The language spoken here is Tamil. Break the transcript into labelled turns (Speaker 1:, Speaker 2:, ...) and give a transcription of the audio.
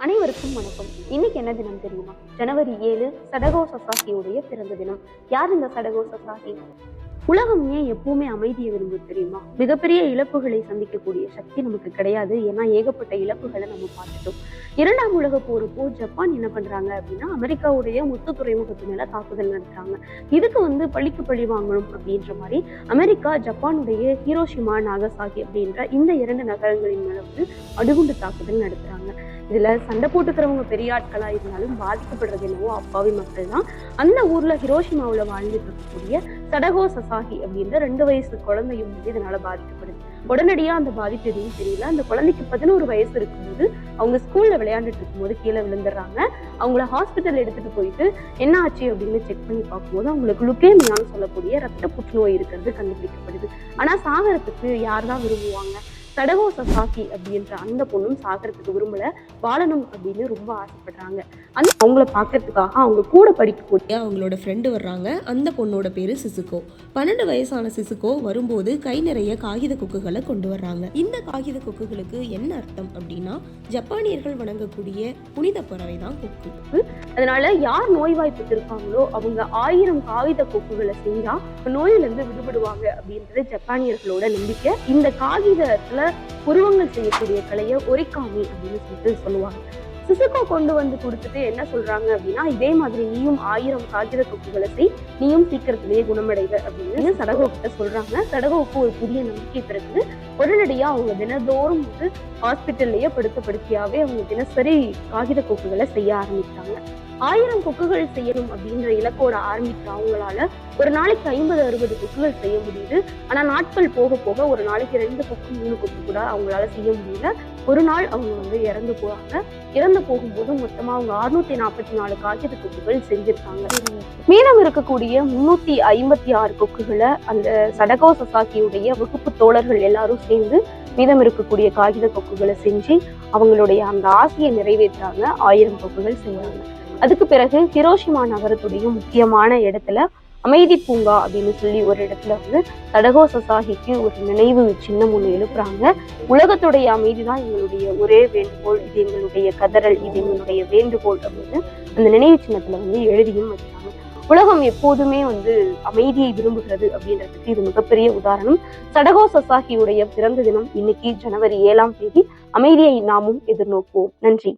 Speaker 1: அனைவருக்கும் வணக்கம். இன்னைக்கு என்ன தினம் தெரியுமா? ஜனவரி 7 சடகோ சசாகியுடைய பிறந்த தினம். யார் இந்த சடகோ சசாகி? உலகம் ஏன் எப்பவுமே அமைதியை விரும்புது தெரியுமா? மிகப்பெரிய இழப்புகளை சந்திக்கக்கூடிய சக்தி நமக்கு கிடையாது. ஏன்னா ஏகப்பட்ட இழப்புகளை நம்ம பார்த்துட்டோம். 2ஆம் உலக போறப்போ ஜப்பான் என்ன பண்றாங்க அப்படின்னா, அமெரிக்காவுடைய முத்து துறைமுகத்து மேல தாக்குதல் நடத்துறாங்க. இதுக்கு பழிக்கு பழி வாங்கணும் அப்படின்ற மாதிரி அமெரிக்கா ஜப்பானுடைய ஹீரோஷிமா நாகசாகி அப்படின்ற இந்த 2 நகரங்களின் மேல அணுகுண்டு தாக்குதல் நடத்துறாங்க. இதுல சண்டை போட்டுக்கிறவங்க பெரிய ஆட்களா இருந்தாலும் பாதிக்கப்படுறது என்னவோ அப்பாவி மக்கள் தான். அந்த ஊர்ல ஹிரோஷிமாவுல வாழ்ந்துட்டு இருக்கக்கூடிய சடகோ சசாகி அப்படின்ற 2 வயசு குழந்தையும் இதனால பாதிக்கப்படுது. உடனடியா அந்த பாதிப்பு எதுவும் தெரியல. அந்த குழந்தைக்கு 11 வயசு இருக்கும்போது அவங்க ஸ்கூல்ல விளையாண்டுட்டு இருக்கும்போது கீழே விழுந்துடுறாங்க. அவங்கள ஹாஸ்பிட்டல் எடுத்துட்டு போயிட்டு என்ன ஆச்சு அப்படின்னு செக் பண்ணி பார்க்கும்போது அவங்களுக்கு லுகேமியான்னு சொல்லக்கூடிய ரத்த புற்றுநோய் இருக்கிறது கண்டுபிடிக்கப்படுது. ஆனா சாகரத்துக்கு யார் தான் விரும்புவாங்க? சடகோ சசாகி அப்படின்ற அந்த பொண்ணும் சாகரத்துக்கு விரும்பல, வாழணும் அப்படின்னு ரொம்ப ஆசைப்படுறாங்க. அவங்கள பாக்குறதுக்காக அவங்க கூட படிக்கக்கூடிய
Speaker 2: அவங்களோட ஃப்ரெண்டு வர்றாங்க. அந்த பொண்ணோட பேரு சிசுகோ. 12 வயசான சிசுகோ வரும்போது கை நிறைய காகித கொக்குகளை கொண்டு வர்றாங்க. இந்த காகித கொக்குகளுக்கு என்ன அர்த்தம் அப்படின்னா, ஜப்பானியர்கள் வணங்கக்கூடிய புனித பறவை தான் கொக்கு.
Speaker 1: அதனால யார் நோய்வாய்ப்பு இருக்காங்களோ அவங்க 1000 காகித கொக்குகளை செஞ்சா நோயிலிருந்து விடுபடுவாங்க அப்படின்றது ஜப்பானியர்களோட நம்பிக்கை. இந்த காகிதத்துல உருவங்கள் செய்யக்கூடிய கலையை ஒரிகாமி அப்படின்னு சொல்லுவாங்க. சிசுகோ கொண்டு வந்து கொடுத்துட்டு என்ன சொல்றாங்க அப்படின்னா, இதே மாதிரி நீயும் 1000 காகித கொக்குகளை செய், நீயும் சீக்கிரத்திலேயே குணமடைவ அப்படின்னு சடகோ கிட்ட சொல்றாங்க. சடகோவுக்கு ஒரு புதிய நம்பிக்கை பிறகு உடனடியா அவங்க தினந்தோறும் ஹாஸ்பிட்டல்லையே படுக்கையாவே அவங்க தினசரி காகித கொக்குகளை செய்ய ஆரம்பிச்சாங்க. 1000 கொக்குகள் செய்யணும் அப்படின்ற இலக்கோட ஆரம்பிக்கிற அவங்களால ஒரு நாளைக்கு 50-60 கொக்குகள் செய்ய முடியுது. ஆனா நாட்கள் போக போக ஒரு நாளைக்கு 2 கொக்கு 3 கொக்கு கூட அவங்களால செய்ய முடியல. ஒரு நாள் அவங்க இறந்து போறாங்க. இறந்து போகும்போது மொத்தமா அவங்க 644 காகித கொக்குகள் செஞ்சிருக்காங்க. மீதம் இருக்கக்கூடிய 356 கொக்குகளை அந்த சடகோ சசாகியுடைய வகுப்பு தோழர்கள் எல்லாரும் சேர்ந்து மீதம் இருக்கக்கூடிய காகித கொக்குகளை செஞ்சு அவங்களுடைய அந்த ஆசையை நிறைவேற்றாங்க. 1000 கொக்குகள் செய்யறாங்க. அதுக்கு பிறகு ஹிரோஷிமா நகரத்துடைய முக்கியமான இடத்துல அமைதி பூங்கா அப்படின்னு சொல்லி ஒரு இடத்துல சடகோ சசாகிக்கு ஒரு நினைவு சின்னம் ஒண்ணு எழுப்புறாங்க. உலகத்துடைய அமைதிதான் எங்களுடைய ஒரே வேண்டுகோள், இது எங்களுடைய கதறல், இது எங்களுடைய வேண்டுகோள் அப்படின்னு அந்த நினைவு சின்னத்துல எழுதியும் வச்சாங்க. உலகம் எப்போதுமே அமைதியை விரும்புகிறது அப்படின்றதுக்கு இது மிகப்பெரிய உதாரணம். சடகோ சசாகியுடைய பிறந்த தினம் இன்னைக்கு ஜனவரி 7ஆம் தேதி. அமைதியை நாமும் எதிர்நோக்குவோம். நன்றி.